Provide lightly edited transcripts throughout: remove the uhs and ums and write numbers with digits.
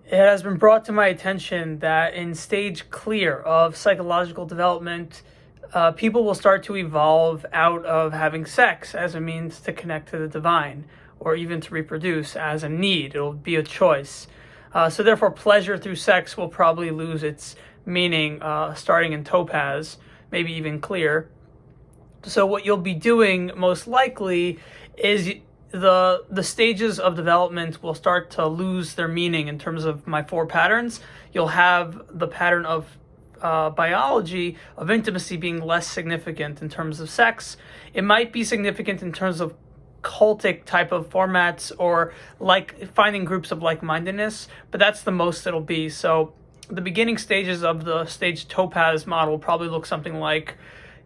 It has been brought to my attention that in stage clear of psychological development, people will start to evolve out of having sex as a means to connect to the divine, or even to reproduce as a need. It'll be a choice. So therefore, pleasure through sex will probably lose its meaning starting in topaz, maybe even clear. So what you'll be doing most likely is the stages of development will start to lose their meaning in terms of my four patterns. You'll have the pattern of biology, of intimacy being less significant in terms of sex. It might be significant in terms of cultic type of formats, or like finding groups of like-mindedness, but that's the most it'll be. So the beginning stages of the stage topaz model probably look something like: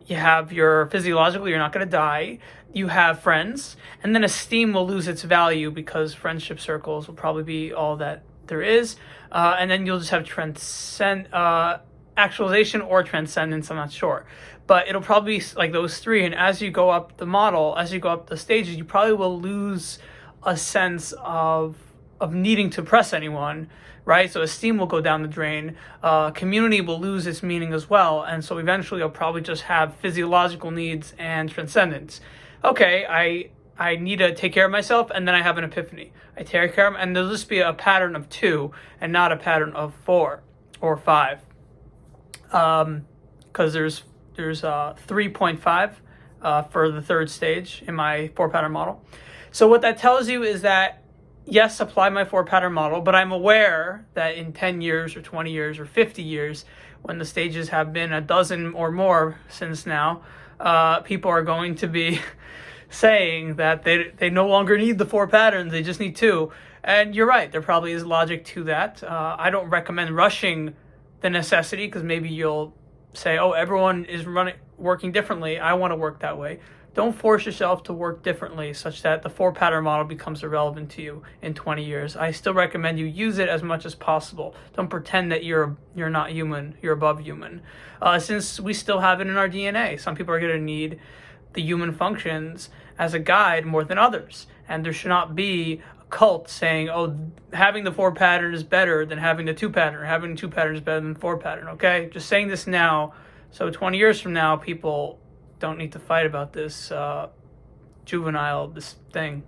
you have your physiological, you're not going to die. You have friends, and then esteem will lose its value because friendship circles will probably be all that there is. And then you'll just have actualization or transcendence, I'm not sure. But it'll probably be like those three. And as you go up the model, as you go up the stages, you probably will lose a sense of needing to impress anyone, right? So esteem will go down the drain. Community will lose its meaning as well. And so eventually you'll probably just have physiological needs and transcendence. Okay, I need to take care of myself, and then I have an epiphany. I take care of them, and there'll just be a pattern of 2 and not a pattern of 4 or 5. Because there's 3.5 for the third stage in my 4-pattern model. So what that tells you is that, yes, apply my 4-pattern model, but I'm aware that in 10 years or 20 years or 50 years, when the stages have been a dozen or more since now, people are going to be saying that they no longer need the 4 patterns, they just need 2. And you're right, there probably is logic to that. I don't recommend rushing the necessity, because maybe you'll say, oh, everyone is working differently, I want to work that way. Don't force yourself to work differently such that the 4-pattern model becomes irrelevant to you in 20 years. I still recommend you use it as much as possible. Don't pretend that you're not human, you're above human. Since we still have it in our DNA, some people are going to need the human functions as a guide more than others. And there should not be a cult saying, oh, having the 4-pattern is better than having the 2-pattern, or having 2-pattern is better than the 4-pattern, okay? Just saying this now, so 20 years from now, people don't need to fight about this this thing.